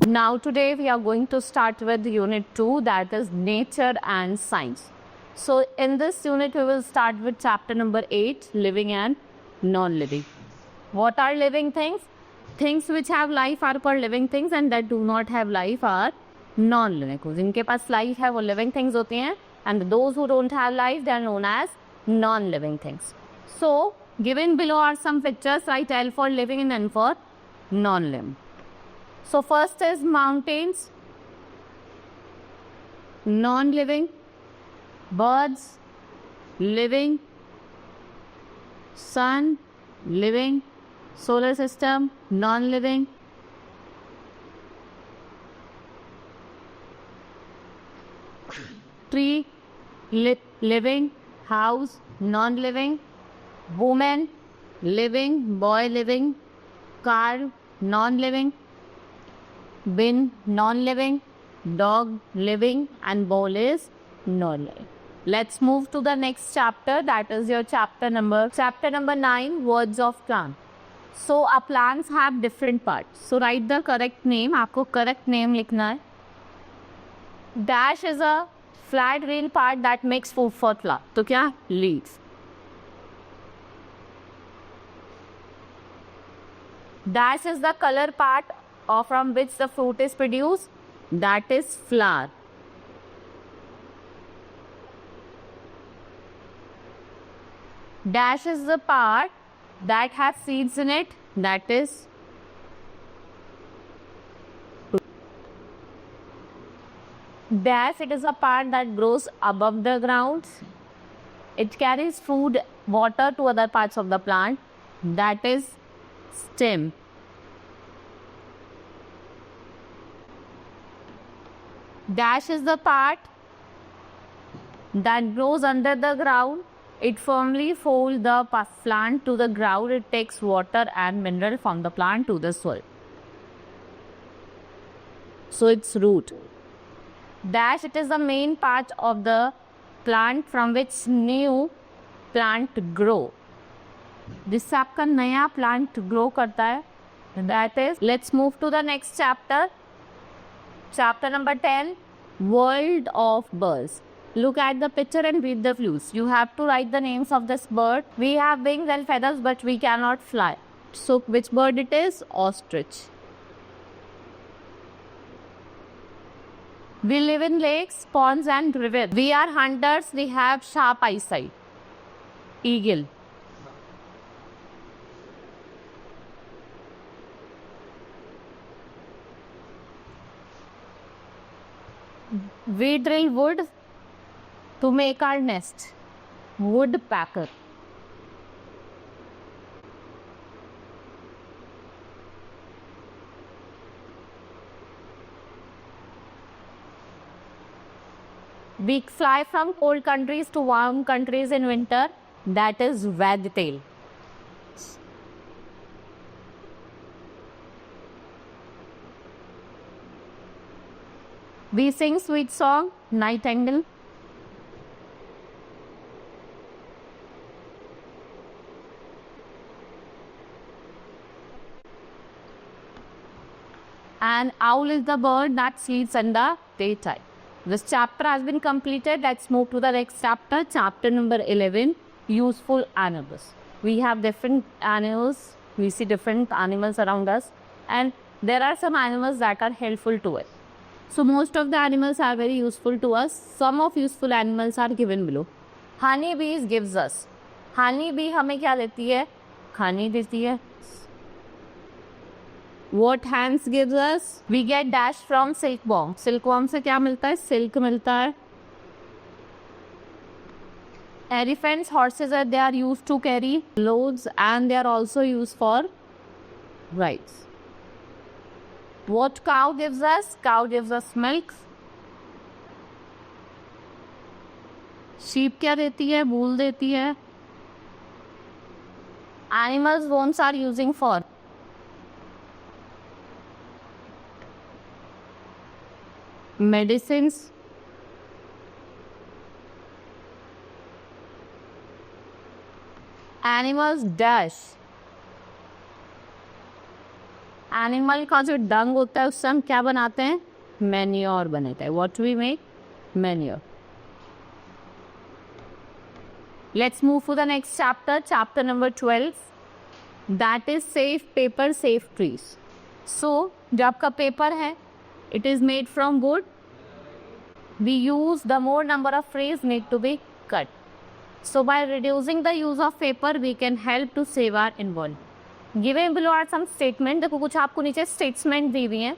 Now today we are going to start with unit 2, that is nature and science. So in this unit we will start with chapter number 8, living and non-living. What are living things? Things which have life are called living things and that do not have life are non-living. जिनके पास life है वो living things होते हैं and those who don't have life they are known as non-living things. So given below are some pictures, write L for living and N for non-living. So first is mountains, non-living, birds, living, sun, living, solar system, non-living, tree, living, house, non-living, woman, living, boy living, car, non-living, bin, non-living, dog, living, and bowl is non-living. Let's move to the next chapter, that is your chapter number 9, words of plant. So our plants have different parts. So write the correct name. आपको correct name लिखना है. Dash is a flat green part that makes food for plant. तो क्या? Leaves. Dash is the color part or from which the fruit is produced, that is flower. Dash is the part that has seeds in it, that is dash. It is a part that grows above the ground. It carries food, water to other parts of the plant, that is stem. Dash is the part that grows under the ground. It firmly folds the plant to the ground. It takes water and mineral from the plant to the soil. So its root. Dash, it is the main part of the plant from which new plant grow. जिससे आपका नया plant grow करता है. That is, let's move to the next chapter. Chapter number 10, world of birds. Look at the picture and read the clues. You have to write the names of this bird. We have wings and feathers but we cannot fly. So which bird it is? Ostrich. We live in lakes, ponds and rivers. We are hunters. We have sharp eyesight. Eagle. We drill wood to make our nest. Woodpecker. We fly from cold countries to warm countries in winter. That is wagtail. We sing sweet song, nightingale. And owl is the bird that sleeps in the daytime. This chapter has been completed. Let's move to the next chapter. Chapter number 11, useful animals. We have different animals. We see different animals around us. And there are some animals that are helpful to us. So most of the animals are very useful to us. Some of useful animals are given below. Honey bees gives us. Honey bee हमें क्या देती है? Honey देती है. What ants gives us? We get dash from silkworm. Silkworm से क्या मिलता है? Silk मिलता है. Elephants, horses, they are used to carry loads and they are also used for rides. What cow gives us? Cow gives us milk. Sheep क्या देती है? Wool देती है. Animals bones are using for medicines, animals dash, animal का जो डंग होता है उससे हम क्या बनाते हैं, मैन्योर बनाते हैं. What we make, manure. Let's move to the next chapter, chapter number 12, that is save paper save trees. So जो आपका पेपर है, it is made from wood. We use the more number of trees need to be cut. So by reducing the use of paper, we can help to save our environment. Given below are some statement. देखो कुछ आपको नीचे statement दी हुई हैं.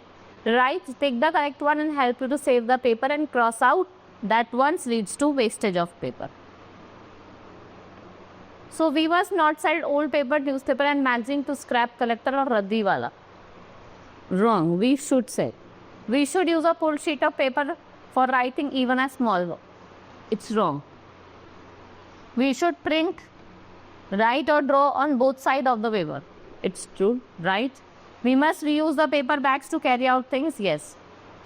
Right, take the correct one and help you to save the paper and cross out that one leads to wastage of paper. So we must not sell old paper, newspaper and magazine to scrap collector or रद्दी वाला. Wrong. We should say. We should use a full sheet of paper for writing even a small work. It's wrong. We should print, write or draw on both sides of the paper. It's true, right? We must reuse the paper bags to carry out things. Yes.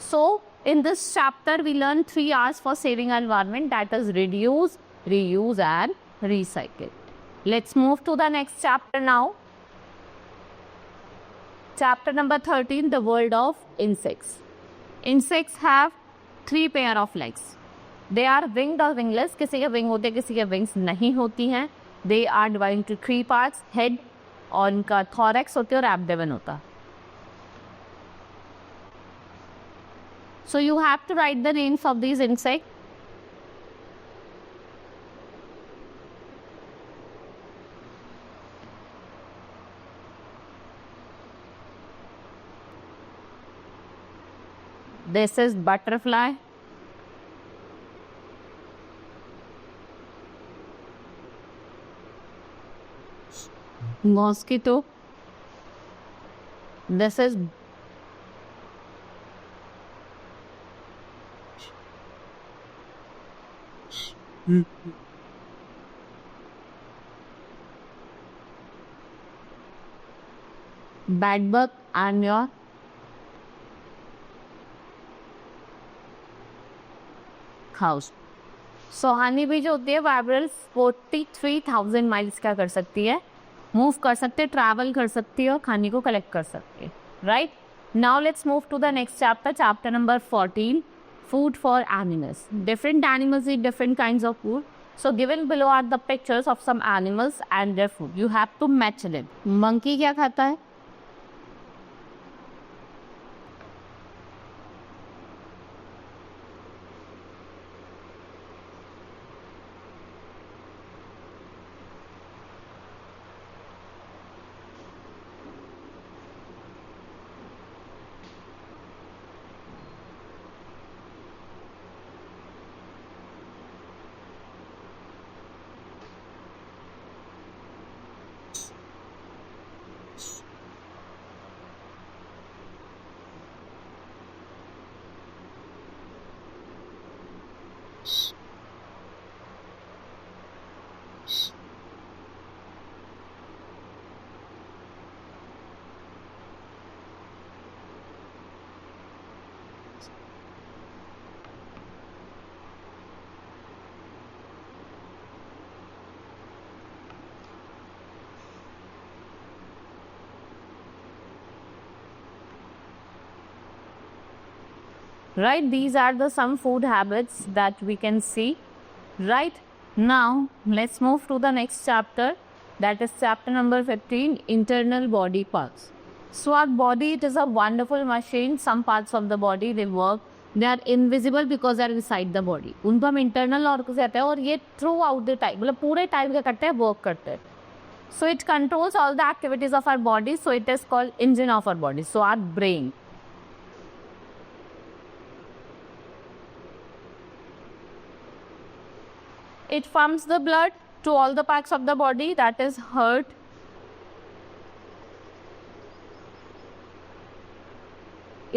So in this chapter we learn 3 R's for saving our environment, that is reduce, reuse and recycle. Let's move to the next chapter now. Chapter number 13, the world of insects. Insects have 3 pair of legs. They are winged or wingless. किसी के wing होते हैं, किसी के wings नहीं होती हैं. They are divided into 3 parts. Head और उनका thorax होते हैं और abdomen होता है. So you have to write the names of these insects. This is butterfly. Mosquito. This is bedbug and your house. So honey bee जो होती है वाइब्रल 43,000 माइल्स क्या कर सकती है, मूव कर सकते हैं, ट्रैवल कर सकती है और खाने को कलेक्ट कर सकती है. Right, now let's move to the next chapter, chapter number 14, food for animals. Different animals eat different kinds of food. So given below are the pictures of some animals and their food. You have to match them. Monkey क्या खाता है, right? These are the some food habits that we can see. Right, now let's move to the next chapter, that is chapter number 15, internal body parts. So our body, it is a wonderful machine. Some parts of the body they work, they are invisible because they are inside the body. उनको हम internal organs कहते हैं और ये throughout the time, मतलब पूरे time क्या करते हैं, वर्क करते हैं. So it controls all the activities of our body. So it is called engine of our body. So our brain. It pumps the blood to all the parts of the body, that is heart,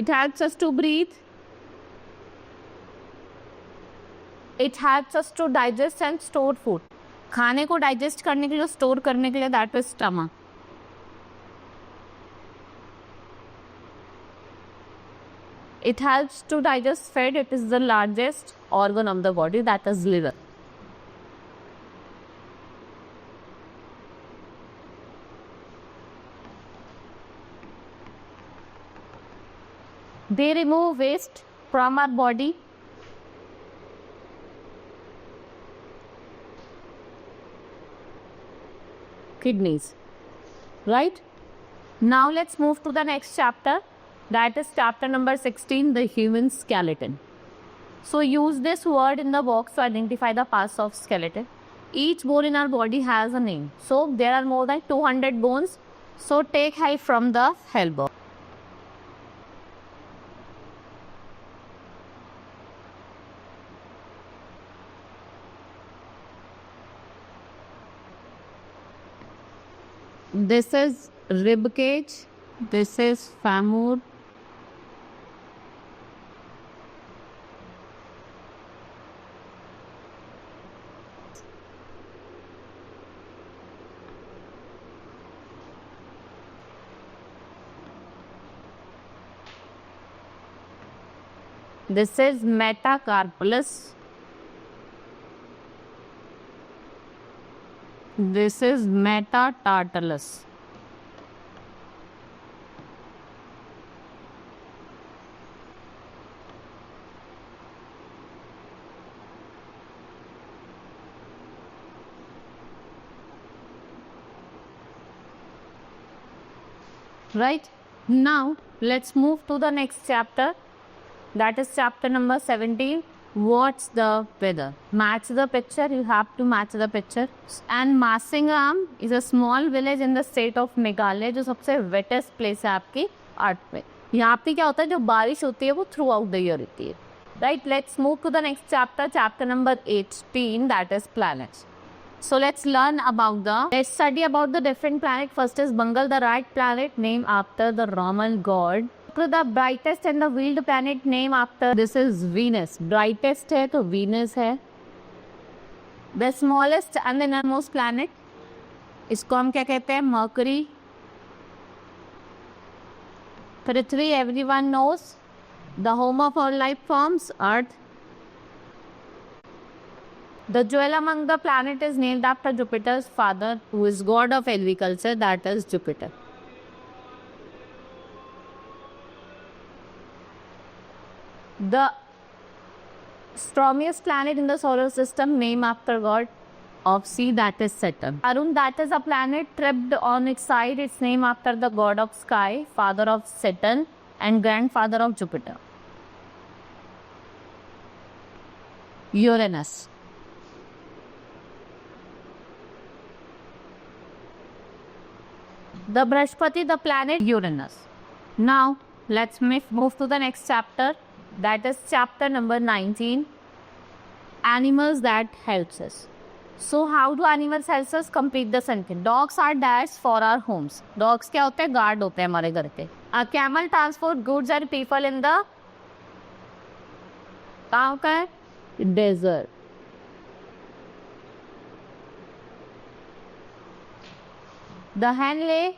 it helps us to breathe, it helps us to digest and store food. खाने को digest करने के लिए, store करने के लिए, that is stomach. It helps to digest fat. It is the largest organ of the body, that is liver. They remove waste from our body. Kidneys, right? Now let's move to the next chapter. That is chapter number 16, the human skeleton. So use this word in the box to identify the parts of skeleton. Each bone in our body has a name. So there are more than 200 bones. So take help from the help box. This is rib cage. This is femur. This is metacarpus. This is metatarsalus. Right? Now let's move to the next chapter. That is chapter number 17. What's the weather? Match the picture. You have to match the picture. And Masingam is a small village in the state of Meghalaya, जो सबसे wettest place है आपकी अर्थ में. यहाँ पे क्या होता है, जो बारिश होती है वो थ्रू आउट द ईयर होती है. Right? Let's move to the next chapter. Chapter number 18. That is planets. So let's study about the different planet. First is Mangal, the right planet named after the Roman god. The brightest and the wheeled planet named after, this is Venus. Brightest है तो Venus है. The smallest and the innermost planet, इसको हम क्या कहते हैं? Mercury. Prithvi, everyone knows. The home of all life forms, Earth. The jewel among the planet is named after Jupiter's father, who is god of agriculture, that is Jupiter. The stormiest planet in the solar system named after god of sea, that is Saturn. Arun, that is a planet tripped on its side. It's named after the god of sky, father of Saturn and grandfather of Jupiter. Uranus. The Brihaspati, the planet Uranus. Now let's move to the next chapter. That is chapter number 19. Animals that helps us. So how do animals help us complete the sentence? Dogs are dads for our homes. Dogs क्या होते हैं? Guard होते हैं हमारे घर के. A camel transport goods and people in the कहाँ का है? Desert. The hen lay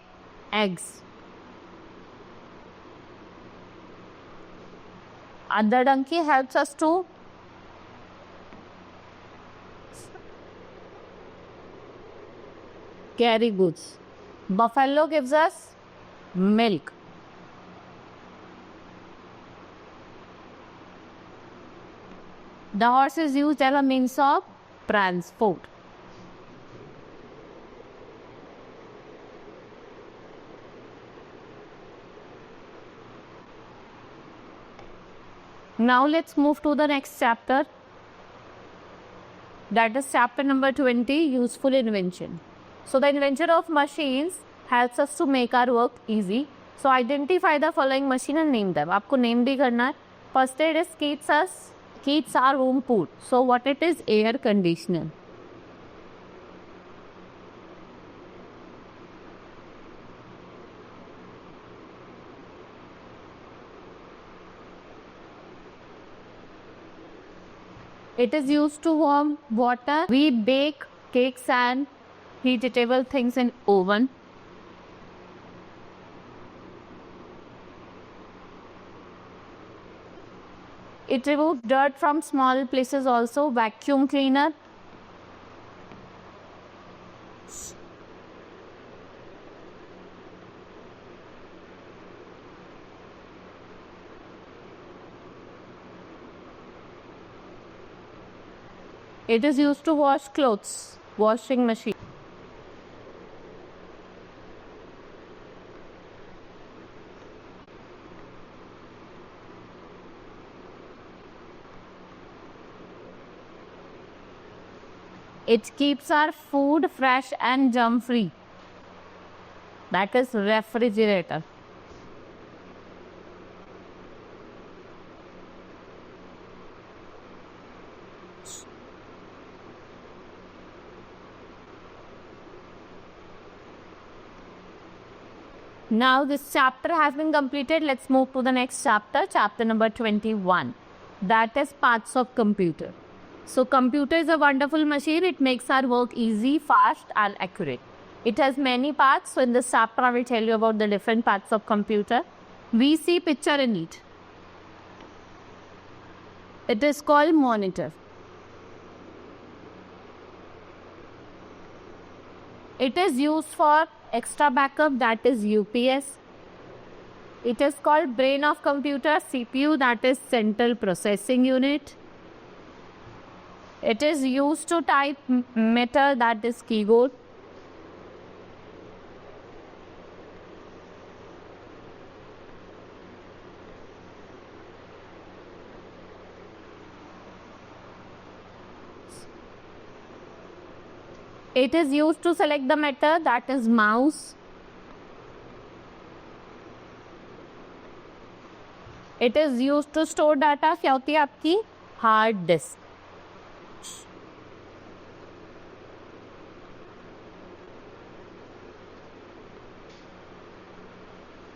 eggs. And the donkey helps us to carry goods. Buffalo gives us milk. The horse is used as a means of transport. Now let's move to the next chapter. That is chapter number 20, useful invention. So the invention of machines helps us to make our work easy. So identify the following machine and name them. आपको name भी करना है. First it is keeps our room cool. So what it is? Air conditioner. It is used to warm water. We bake cakes and heatable things in oven. It removes dirt from small places also. Vacuum cleaner. It is used to wash clothes, washing machine. It keeps our food fresh and germ free. That is refrigerator. Now this chapter has been completed. Let's move to the next chapter, chapter number 21. That is parts of computer. So computer is a wonderful machine. It makes our work easy, fast and accurate. It has many parts. So in this chapter I will tell you about the different parts of computer. We see picture in it. It is called monitor. It is used for extra backup, that is UPS. It is called brain of computer, CPU, that is central processing unit. It is used to type matter, that is keyboard. It is used to select the matter, that is mouse. It is used to store data, क्या होती है आपकी hard disk.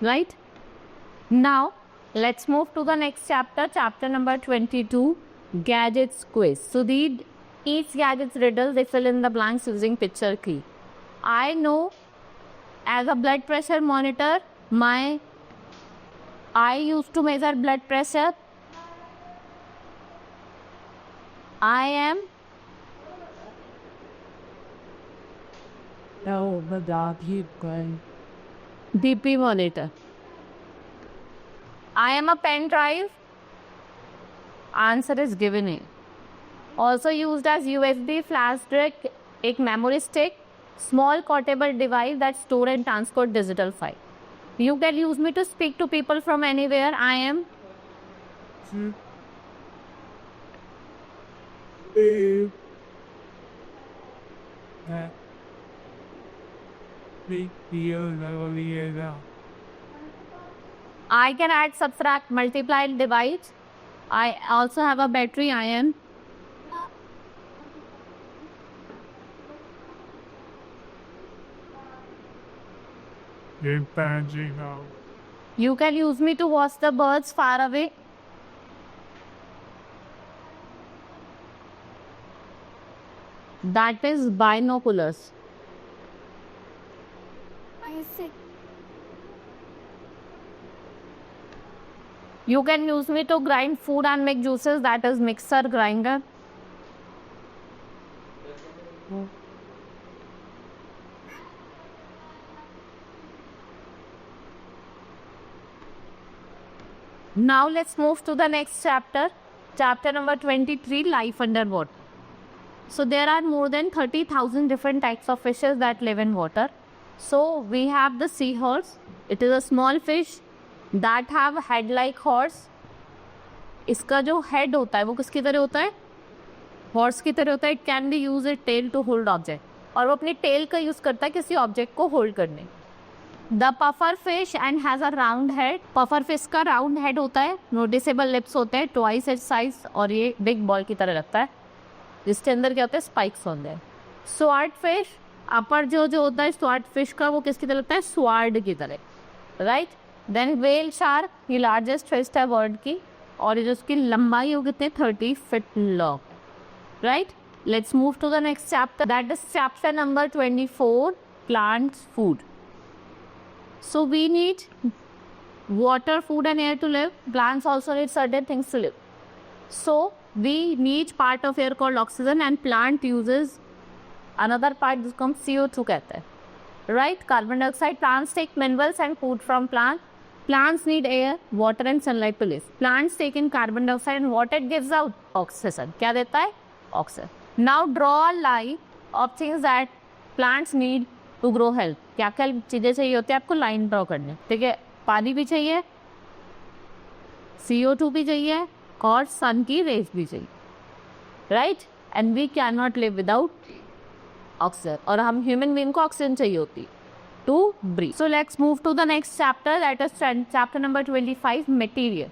Right? Now let's move to the next chapter, chapter number 22, gadgets quiz. So read each gadget's riddle. They fill in the blanks using picture key. I know as a blood pressure monitor, I used to measure blood pressure. I am DP monitor. I am a pen drive. Answer is given here. Also used as USB, flash drive, एक memory stick, small portable device that store and transport digital file. You can use me to speak to people from anywhere. I am I can add, subtract, multiply, divide. I also have a battery. I am You can use me to watch the birds far away. That is binoculars. You can use me to grind food and make juices. That is mixer, grinder. Now let's move to the next chapter, chapter number 23, life underwater. So there are more than 30,000 different types of fishes that live in water. So we have the seahorse. It is a small fish that have head like horse. इसका जो head होता है वो किसकी तरह होता है, horse की तरह होता है. It can be used a tail to hold object. और वो अपनी tail का use करता है किसी object को hold करने. The puffer fish and has a round head. Puffer fish का round head होता है, noticeable lips होते हैं, twice its size और ये big ball की तरह लगता है, जिसके अंदर क्या होता है spikes होते हैं. Sword fish, अपर जो होता है sword fish का वो किसकी तरह लगता है, sword की तरह, right? Then whale shark, ये largest fish है world की और ये उसकी लंबाई हो कितने 30 feet long, right? Let's move to the next chapter. That is chapter number 24, plants food. So we need water, food and air to live. Plants also need certain things to live. So we need part of air called oxygen and plant uses another part जिसको हम CO2 कहते हैं, right? Carbon dioxide. Plants take minerals and food from plant. Plants need air, water and sunlight to live. Plants take in carbon dioxide and what it gives out? Oxygen. क्या देता है? Oxygen. Now draw a line of things that plants need to grow health. क्या क्या चीज़ें चाहिए होती है आपको लाइन ड्रॉ करने, ठीक है. पानी भी चाहिए, CO2 भी चाहिए और सन की रेज भी चाहिए, right. And we can not live without oxygen, और हम ह्यूमन बीइंग को ऑक्सीजन चाहिए होती to breathe. So let's move to the next chapter, that is chapter number 25, material,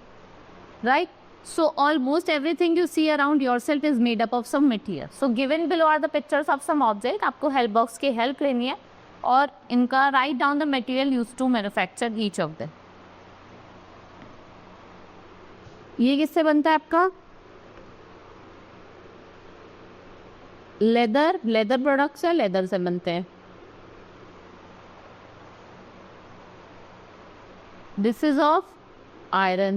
right. So almost everything you see around yourself is made up of some material. So given below are the pictures of some object. आपको help box की help लेनी है और इनका write down the material used to manufacture each of them. ये किससे बनता है आपका? लेदर प्रोडक्ट्स है, लेदर से बनते हैं. This is of iron.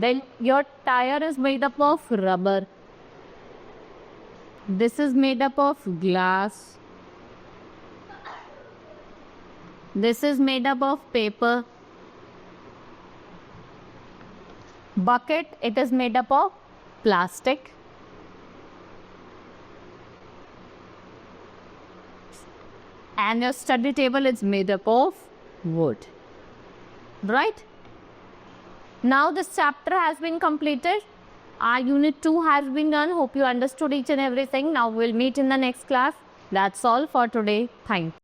Then your tire is made up of rubber. This is made up of glass. This is made up of paper. Bucket, it is made up of plastic. And your study table is made up of wood, right. Now this chapter has been completed. Our unit 2 has been done. Hope you understood each and everything. Now we'll meet in the next class. That's all for today. Thank you.